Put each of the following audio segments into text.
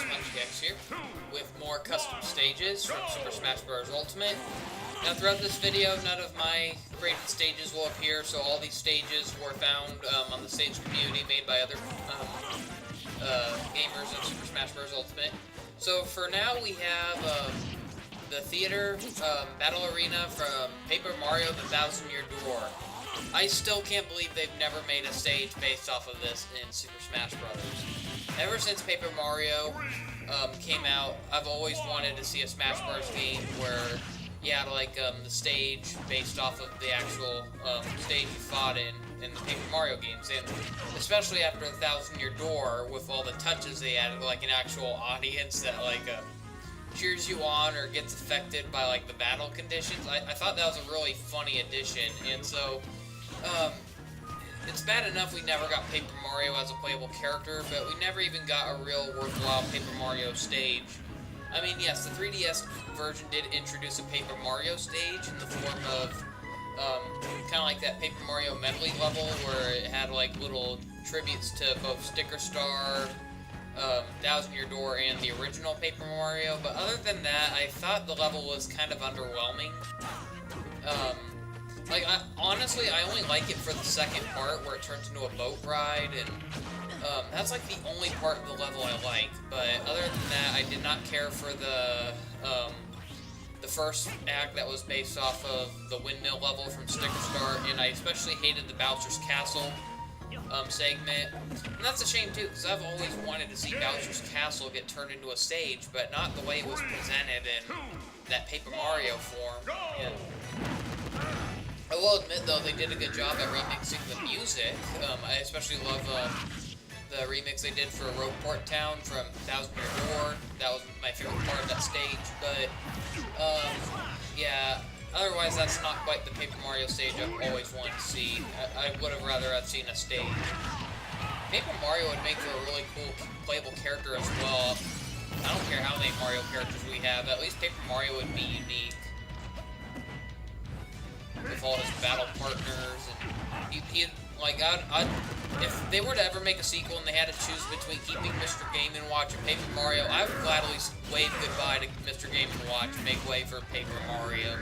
SpongeX here, with more custom stages from Super Smash Bros. Ultimate. Now throughout this video, none of my created stages will appear, so all these stages were found on the stage community made by other gamers of Super Smash Bros. Ultimate. So for now we have the theater battle arena from Paper Mario the Thousand Year Door. I still can't believe they've never made a stage based off of this in Super Smash Bros. Ever since Paper Mario came out, I've always wanted to see a Smash Bros. Game where you had like the stage based off of the actual stage you fought in the Paper Mario games, and especially after the Thousand Year Door, with all the touches they added, like an actual audience that like cheers you on or gets affected by like the battle conditions. I thought that was a really funny addition, and so it's bad enough we never got Paper Mario as a playable character, but we never even got a real worthwhile Paper Mario stage. I mean, yes, the 3DS version did introduce a Paper Mario stage in the form of kind of like that Paper Mario medley level where it had like little tributes to both Sticker Star, Thousand Year Door, and the original Paper Mario. But other than that, I thought the level was kind of underwhelming. Honestly, I only like it for the second part where it turns into a boat ride, and that's like the only part of the level I like. But other than that, I did not care for the first act that was based off of the windmill level from Sticker Star, and I especially hated the Bowser's Castle segment. And that's a shame too, because I've always wanted to see Bowser's Castle get turned into a stage, but not the way it was presented in that Paper Mario form. And I will admit, though, they did a good job at remixing the music. I especially love the remix they did for Rogueport Town from Thousand Year Door. That was my favorite part of that stage. But, yeah, otherwise that's not quite the Paper Mario stage I've always wanted to see. I would have rather have seen a stage. Paper Mario would make for a really cool playable character as well. I don't care how many Mario characters we have, at least Paper Mario would be unique with all his battle partners, and if they were to ever make a sequel and they had to choose between keeping Mr. Game & Watch and Paper Mario, I would gladly wave goodbye to Mr. Game & Watch and make way for Paper Mario.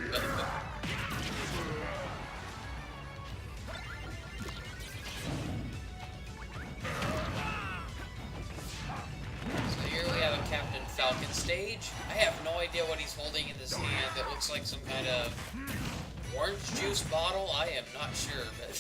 So here we have a Captain Falcon stage. I have no idea what he's holding in his hand. It looks like some kind of orange juice bottle? I am not sure, but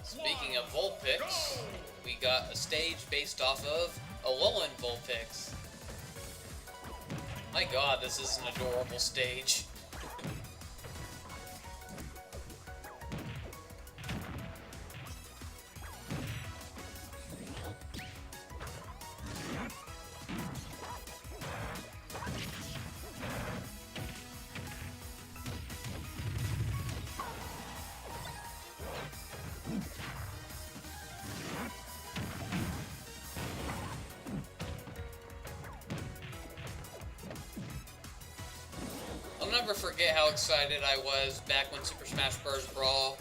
speaking of Vulpix, we got a stage based off of Alolan Vulpix. My god, this is an adorable stage. I'll never forget how excited I was back when Super Smash Bros. Brawl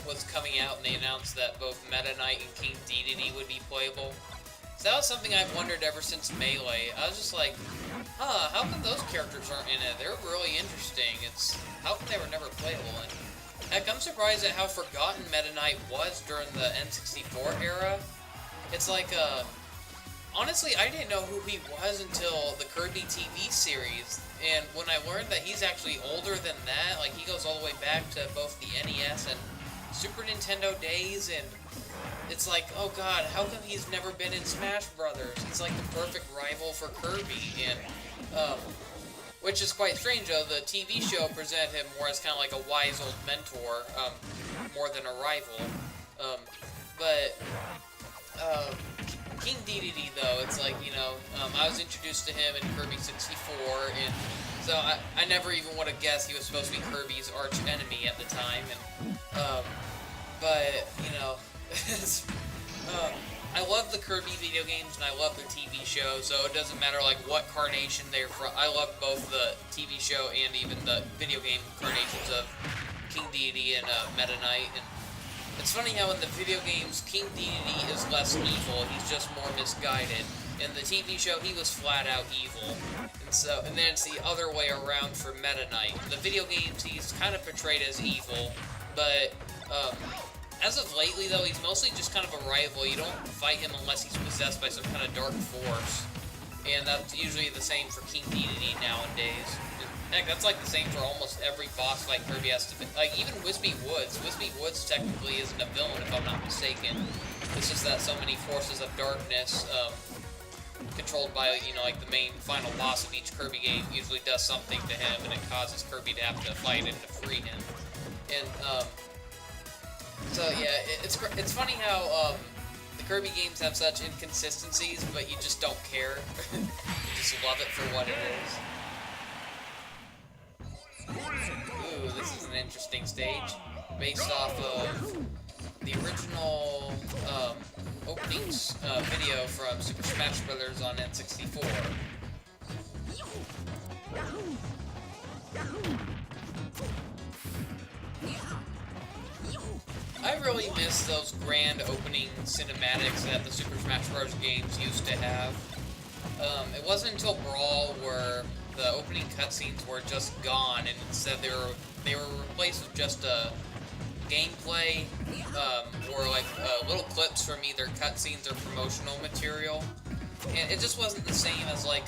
was coming out and they announced that both Meta Knight and King Dedede would be playable. So that was something I've wondered ever since Melee. I was just like, how come those characters aren't in it? They're really interesting. How come they were never playable? And heck, I'm surprised at how forgotten Meta Knight was during the N64 era. It's like, honestly, I didn't know who he was until the Kirby TV series, and when I learned that he's actually older than that, like he goes all the way back to both the NES and Super Nintendo days, and it's like, oh god, how come he's never been in Smash Brothers? He's like the perfect rival for Kirby, and which is quite strange, though. The TV show presented him more as kind of like a wise old mentor, more than a rival. But King Dedede, though, it's like, you know, I was introduced to him in Kirby 64, and so I never even would have guessed he was supposed to be Kirby's arch enemy at the time, and, but, you know, I love the Kirby video games, and I love the TV show, so it doesn't matter, like, what carnation they're from. I love both the TV show and even the video game carnations of King Dedede and Meta Knight, and it's funny how in the video games, King Dedede is less evil, he's just more misguided. In the TV show, he was flat out evil. And then it's the other way around for Meta Knight. In the video games, he's kind of portrayed as evil, but as of lately, though, he's mostly just kind of a rival. You don't fight him unless he's possessed by some kind of dark force. And that's usually the same for King Dedede nowadays. Heck, that's like the same for almost every boss fight Kirby has to... Like, even Wispy Woods. Wispy Woods technically isn't a villain, if I'm not mistaken. It's just that so many forces of darkness, controlled by, you know, like the main final boss of each Kirby game, usually does something to him, and it causes Kirby to have to fight him to free him. And, so, yeah, it's funny how, the Kirby games have such inconsistencies, but you just don't care. You just love it for what it is. Ooh, this is an interesting stage, based off of the original opening video from Super Smash Bros. On N64. I really miss those grand opening cinematics that the Super Smash Bros. Games used to have. It wasn't until Brawl where the opening cutscenes were just gone, and instead they were replaced with just a gameplay, or like little clips from either cutscenes or promotional material. And it just wasn't the same as like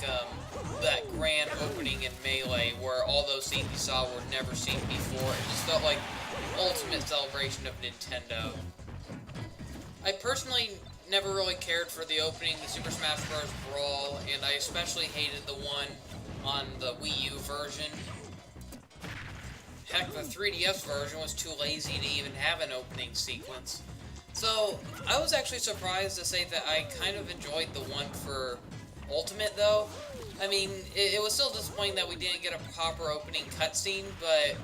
that grand opening in Melee, where all those scenes you saw were never seen before. It just felt like ultimate celebration of Nintendo. I personally never really cared for the opening, the Super Smash Bros. Brawl, and I especially hated the one on the Wii U version. Heck, the 3DS version was too lazy to even have an opening sequence. So, I was actually surprised to say that I kind of enjoyed the one for Ultimate, though. I mean, it was still disappointing that we didn't get a proper opening cutscene, but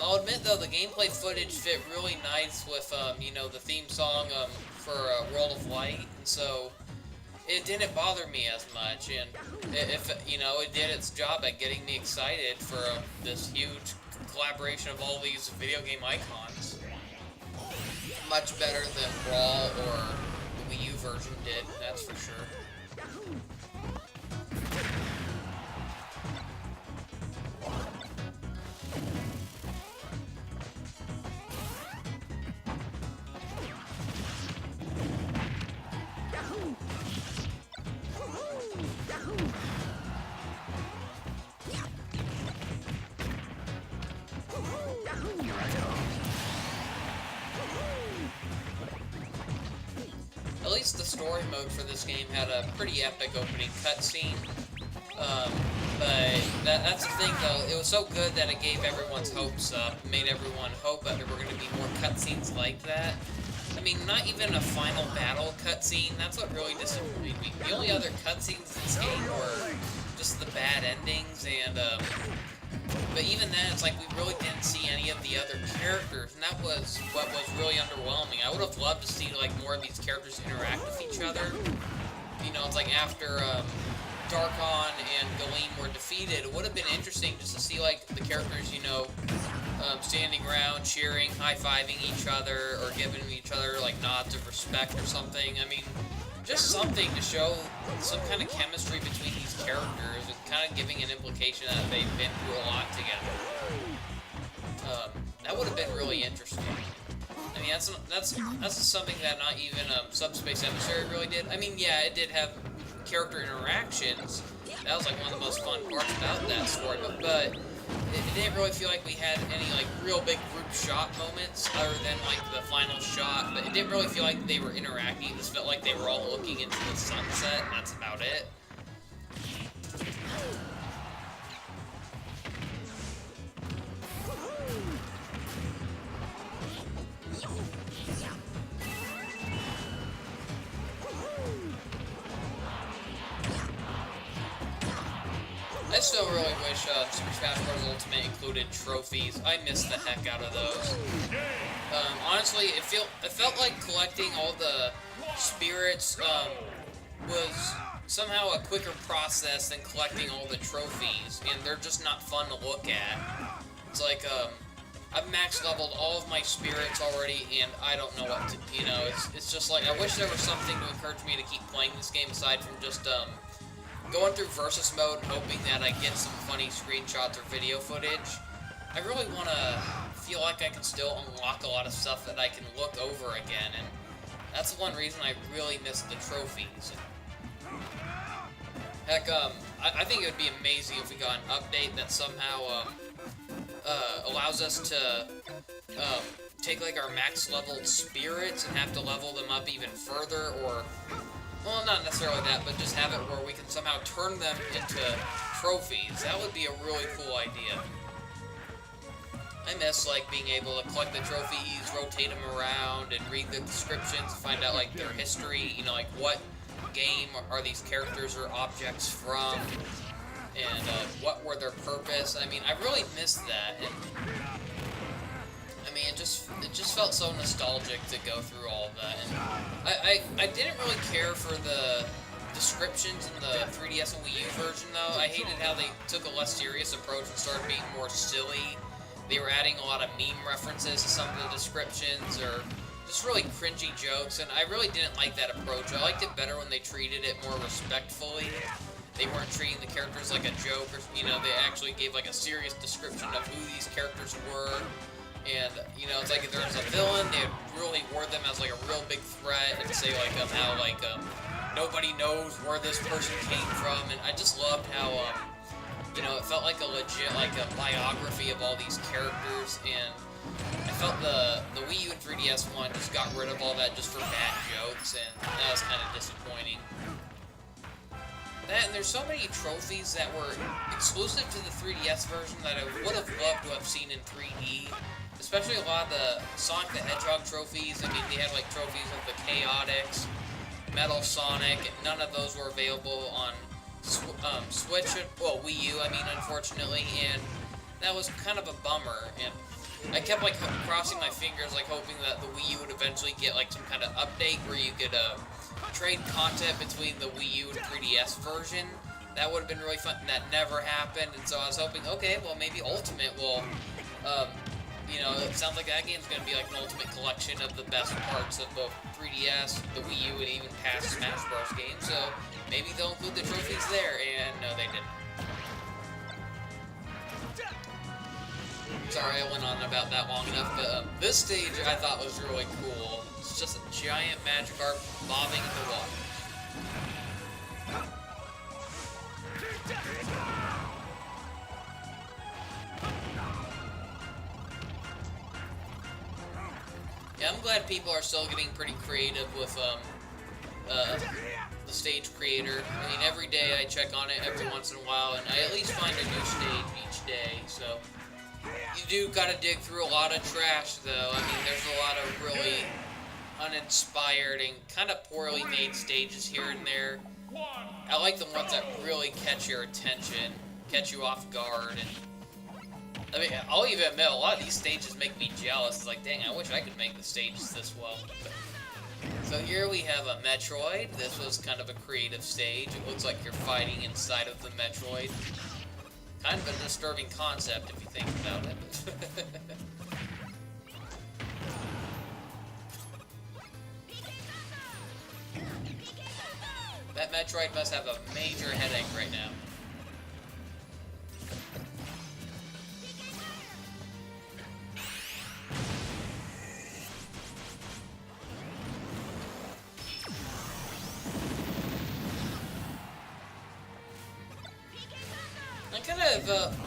I'll admit, though, the gameplay footage fit really nice with, you know, the theme song for World of Light, and so it didn't bother me as much, and if, you know, it did its job at getting me excited for this huge collaboration of all these video game icons. Much better than Brawl or the Wii U version did, that's for sure. At least the story mode for this game had a pretty epic opening cutscene. But that's the thing, though. It was so good that it gave everyone's hopes up. It made everyone hope that there were going to be more cutscenes like that. I mean, not even a final battle cutscene. That's what really disappointed me. The only other cutscenes in this game were just the bad endings, and but even then, it's like we really didn't see any of the other characters, and that was what was really underwhelming. I would have loved to see like more of these characters interact with each other. You know, it's like after Darkon and Galeem were defeated, it would have been interesting just to see like the characters, you know, standing around, cheering, high-fiving each other, or giving each other like nods of respect or something. I mean, just something to show some kind of chemistry between these characters, and kind of giving an implication that they've been through a lot together. That would have been really interesting. I mean, that's something that not even Subspace Emissary really did. I mean, yeah, it did have character interactions. That was like one of the most fun parts about that story, but it didn't really feel like we had any like real big group shot moments other than like the final shot, but it didn't really feel like they were interacting. It just felt like they were all looking into the sunset, and that's about it. I still really wish Super Smash Bros. Ultimate included trophies. I missed the heck out of those. Honestly, it felt like collecting all the spirits was somehow a quicker process than collecting all the trophies, and they're just not fun to look at. It's like I've max leveled all of my spirits already, and I don't know what to. You know, it's just like I wish there was something to encourage me to keep playing this game aside from just going through versus mode and hoping that I get some funny screenshots or video footage. I really want to feel like I can still unlock a lot of stuff that I can look over again, and that's the one reason I really miss the trophies. Heck, I think it would be amazing if we got an update that somehow allows us to take like our max leveled spirits and have to level them up even further, or well, not necessarily that, but just have it where we can somehow turn them into trophies. That would be a really cool idea. I miss, like, being able to collect the trophies, rotate them around, and read the descriptions, find out, like, their history, you know, like, what game are these characters or objects from, and what were their purpose. I mean, I really missed that, and I mean, it just felt so nostalgic to go through all of that, and I didn't really care for the descriptions in the 3DS and Wii U version, though. I hated how they took a less serious approach and started being more silly. They were adding a lot of meme references to some of the descriptions, or just really cringy jokes, and I really didn't like that approach. I liked it better when they treated it more respectfully. They weren't treating the characters like a joke, or, you know, they actually gave like a serious description of who these characters were. And, you know, it's like if there was a villain, they'd really word them as, like, a real big threat and say, like, how, like, nobody knows where this person came from. And I just loved how, you know, it felt like a legit, like, a biography of all these characters. And I felt the Wii U and 3DS one just got rid of all that just for bad jokes, and that was kind of disappointing. That, and there's so many trophies that were exclusive to the 3DS version that I would have loved to have seen in 3D. Especially a lot of the Sonic the Hedgehog trophies. I mean, they had like trophies of the Chaotix, Metal Sonic, and none of those were available on Switch, well, Wii U, I mean, unfortunately, and that was kind of a bummer, and I kept like crossing my fingers, like hoping that the Wii U would eventually get like some kind of update where you could trade content between the Wii U and 3DS version. That would have been really fun, and that never happened, and so I was hoping, okay, well, maybe Ultimate will, you know, it sounds like that game's going to be like an ultimate collection of the best parts of both 3DS, the Wii U, and even past Smash Bros. Games, so maybe they'll include the trophies there, and no, they didn't. Sorry I went on about that long enough, but this stage I thought was really cool. It's just a giant Magikarp bobbing in the water. Yeah, I'm glad people are still getting pretty creative with the stage creator. I mean, every day I check on it every once in a while, and I at least find a new stage each day, so... You do gotta dig through a lot of trash, though. I mean, there's a lot of really uninspired and kind of poorly made stages here and there. I like the ones that really catch your attention, catch you off guard, and... I mean, I'll even admit, a lot of these stages make me jealous. It's like, dang, I wish I could make the stages this well. So here we have a Metroid. This was kind of a creative stage. It looks like you're fighting inside of the Metroid. Kind of a disturbing concept if you think about it. That Metroid must have a major headache right now.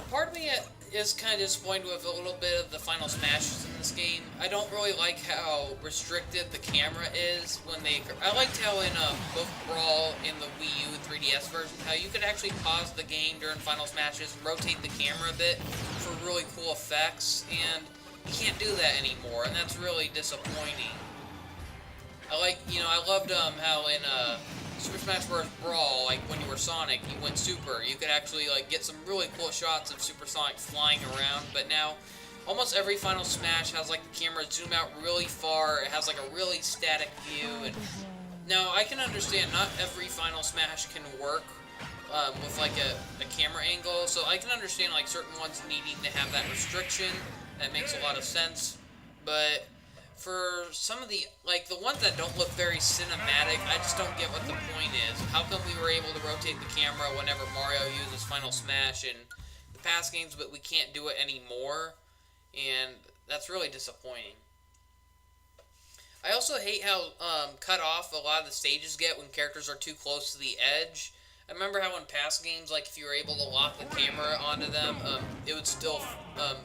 part of me is kind of disappointed with a little bit of the final smashes in this game. I don't really like how restricted the camera is when they. I liked how in both Brawl in the Wii U and 3DS version, how you could actually pause the game during final smashes and rotate the camera a bit for really cool effects, and you can't do that anymore, and that's really disappointing. I loved how in Super Smash Bros. Brawl, like when you were Sonic, you went Super. You could actually like get some really cool shots of Super Sonic flying around. But now, almost every Final Smash has like the camera zoom out really far. It has like a really static view. And now I can understand not every Final Smash can work with like a camera angle. So I can understand like certain ones needing to have that restriction. That makes a lot of sense. But for some of the ones that don't look very cinematic, I just don't get what the point is. How come we were able to rotate the camera whenever Mario uses Final Smash in the past games, but we can't do it anymore? And that's really disappointing. I also hate how cut off a lot of the stages get when characters are too close to the edge. I remember how in past games, like if you were able to lock the camera onto them, it would still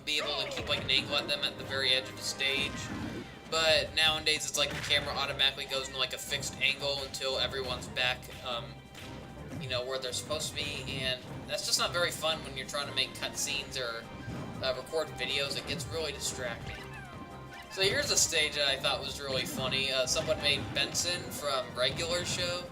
be able to keep like an angle at them at the very edge of the stage. But nowadays, it's like the camera automatically goes into like a fixed angle until everyone's back, where they're supposed to be, and that's just not very fun when you're trying to make cutscenes or record videos. It gets really distracting. So here's a stage that I thought was really funny. Someone made Benson from Regular Show.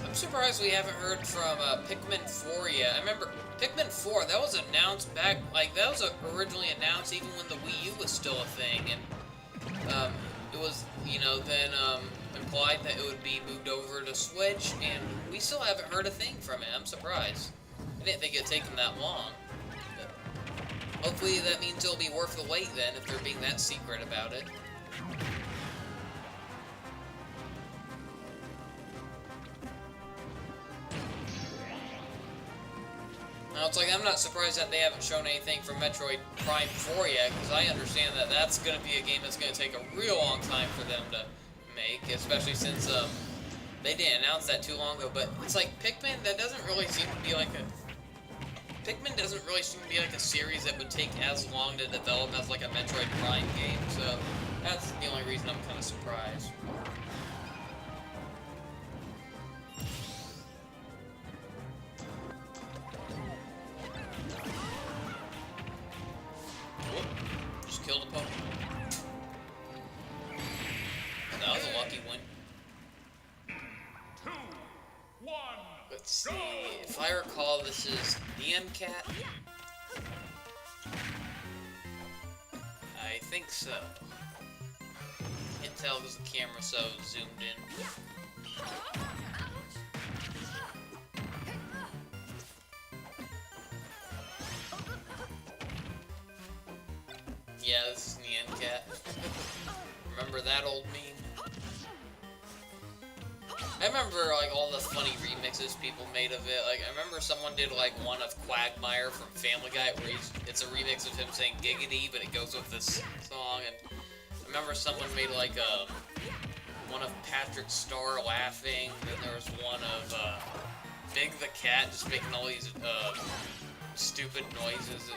I'm surprised we haven't heard from Pikmin 4 yet. I remember Pikmin 4, that was announced back, that was originally announced even when the Wii U was still a thing, and it was, then implied that it would be moved over to Switch, and we still haven't heard a thing from it. I'm surprised. I didn't think it would take them that long. But hopefully that means it'll be worth the wait then, if they're being that secret about it. Now, it's like, I'm not surprised that they haven't shown anything from Metroid Prime 4 yet, because I understand that that's going to be a game that's going to take a real long time for them to make, especially since they didn't announce that too long ago. But it's like, Pikmin, that doesn't really seem to be like a... Pikmin doesn't really seem to be like a series that would take as long to develop as like a Metroid Prime game, so that's the only reason I'm kind of surprised. Killed a Pokemon. That was a lucky win. 2, 1. Let's see. If I recall, this is DM Cat. I think so. Can't tell because the camera's so zoomed in. Yeah, this is Nyan Cat. Remember that old meme? I remember, all the funny remixes people made of it. I remember someone did, one of Quagmire from Family Guy, where it's a remix of him saying giggity, but it goes with this song. And I remember someone made, one of Patrick Star laughing. Then there was one of, Big the Cat just making all these, stupid noises.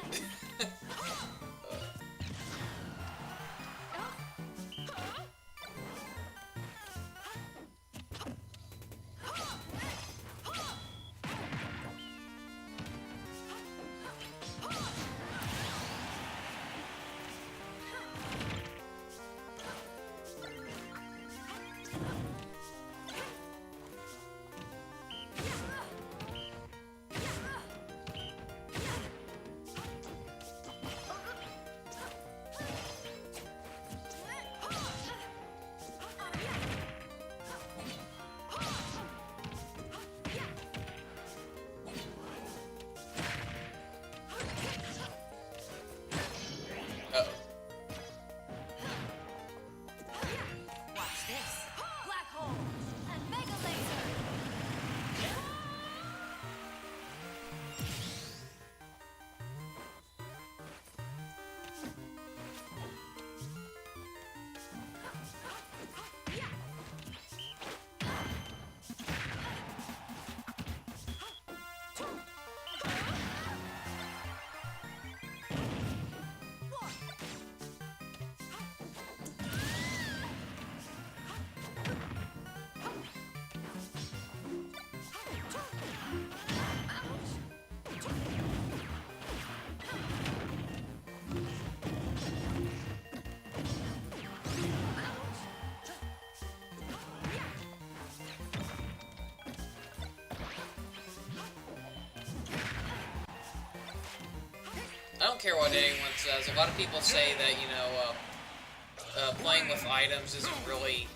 I don't care what anyone says. A lot of people say that, you know, playing with items isn't really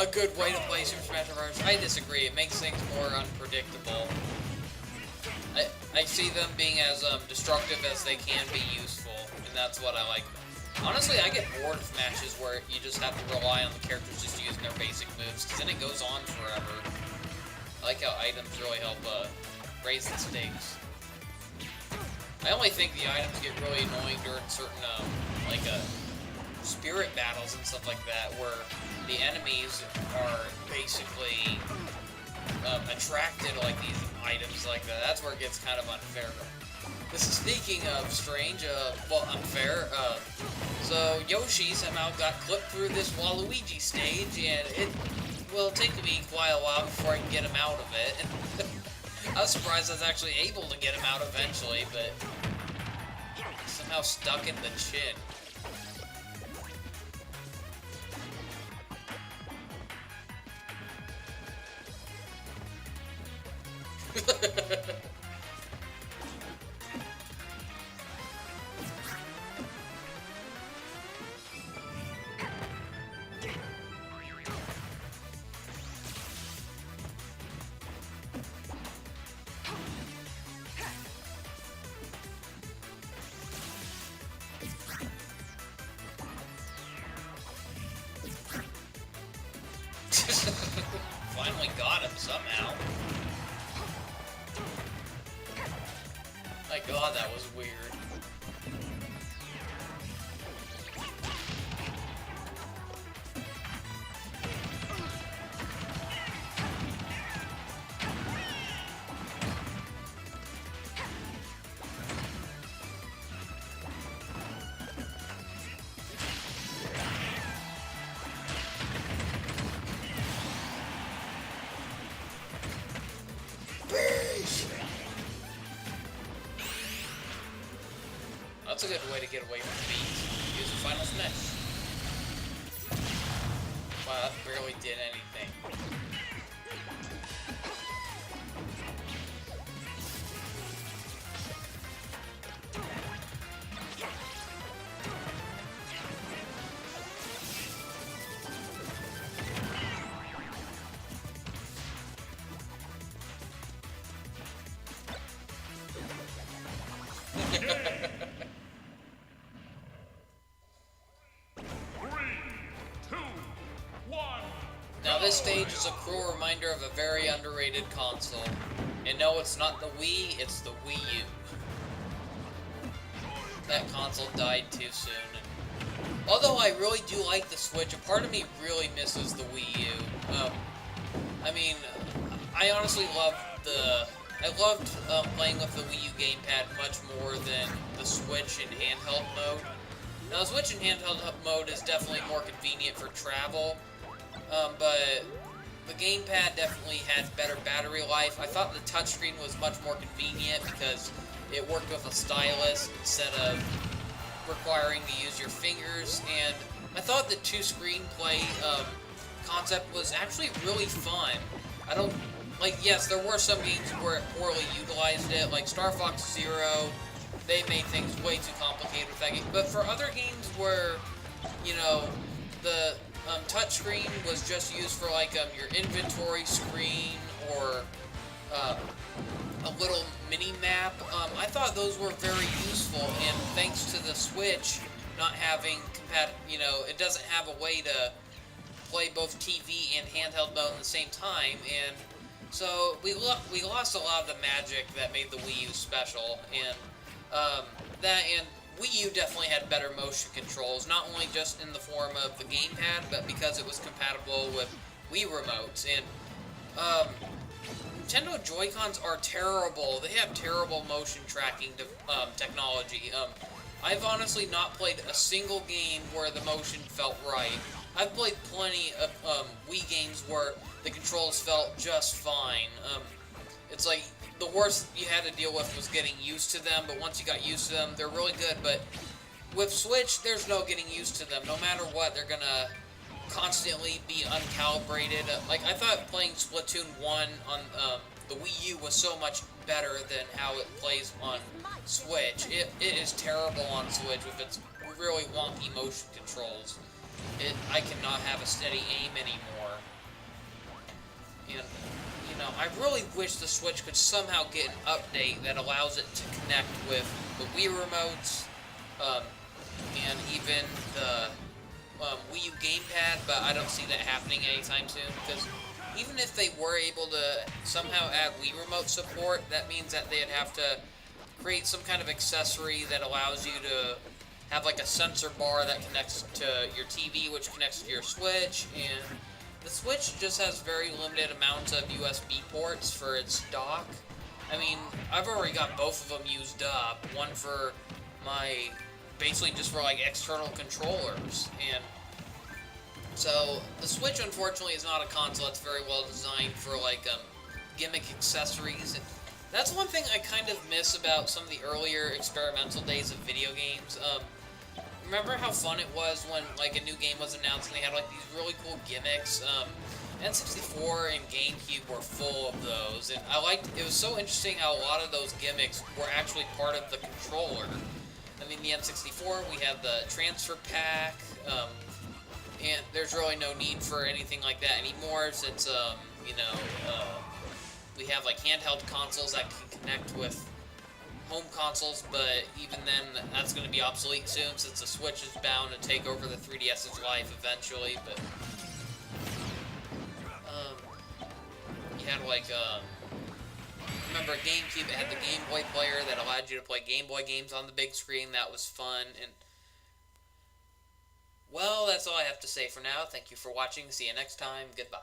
a good way to play Super Smash Bros. I disagree. It makes things more unpredictable. I see them being as destructive as they can be useful, and that's what I like. Honestly, I get bored of matches where you just have to rely on the characters just using their basic moves, because then it goes on forever. I like how items really help raise the stakes. I only think the items get really annoying during certain, spirit battles and stuff like that, where the enemies are basically attracted to, like, these items like that. That's where it gets kind of unfair. This is speaking of strange, unfair. So Yoshi somehow got clipped through this Waluigi stage, and it will take me quite a while before I can get him out of it. I was surprised I was actually able to get him out eventually, but somehow stuck in the chin. Finally got him somehow. My god, that was weird. That's a good way to get away from the beats. Use the final smash. Wow, that barely did anything. Now this stage is a cruel reminder of a very underrated console. And no, it's not the Wii, it's the Wii U. That console died too soon. Although I really do like the Switch, a part of me really misses the Wii U. I mean, I honestly loved playing with the Wii U gamepad much more than the Switch in handheld mode. Now, the Switch in handheld mode is definitely more convenient for travel, but the gamepad definitely had better battery life. I thought the touchscreen was much more convenient because it worked with a stylus instead of requiring to use your fingers, and I thought the two-screen play concept was actually really fun. Yes, there were some games where it poorly utilized it, like Star Fox Zero. They made things way too complicated with that game. But for other games where, you know, the touchscreen was just used for, like, your inventory screen or a little mini-map, I thought those were very useful, and thanks to the Switch not having it doesn't have a way to play both TV and handheld mode at the same time, and so we lost a lot of the magic that made the Wii U special, and Wii U definitely had better motion controls, not only just in the form of the gamepad, but because it was compatible with Wii remotes, and Nintendo Joy-Cons are terrible. They have terrible motion tracking technology. I've honestly not played a single game where the motion felt right. I've played plenty of Wii games where the controls felt just fine. It's like the worst you had to deal with was getting used to them, but once you got used to them, they're really good. But with Switch, there's no getting used to them. No matter what, they're gonna constantly be uncalibrated. Like, I thought playing Splatoon 1 on the Wii U was so much better than how it plays on Switch. It is terrible on Switch with its really wonky motion controls. I cannot have a steady aim anymore. And, you know, I really wish the Switch could somehow get an update that allows it to connect with the Wii remotes, and even the Wii U gamepad, but I don't see that happening anytime soon, because even if they were able to somehow add Wii remote support, that means that they'd have to create some kind of accessory that allows you to have like a sensor bar that connects to your TV, which connects to your Switch, and the Switch just has very limited amounts of USB ports for its dock. I mean, I've already got both of them used up, one for my, basically just for like external controllers, and so the Switch unfortunately is not a console that's very well designed for like gimmick accessories. And that's one thing I kind of miss about some of the earlier experimental days of video games. Remember how fun it was when like a new game was announced and they had like these really cool gimmicks? N64 and GameCube were full of those, and it was so interesting how a lot of those gimmicks were actually part of the controller. I mean, the N64, we had the transfer pack, and there's really no need for anything like that anymore, since, you know, we have like handheld consoles that can connect with home consoles, but even then, that's going to be obsolete soon, since the Switch is bound to take over the 3DS's life eventually. But you had like remember GameCube, it had the Game Boy player that allowed you to play Game Boy games on the big screen. That was fun. And well, that's all I have to say for now. Thank you for watching. See you next time. Goodbye.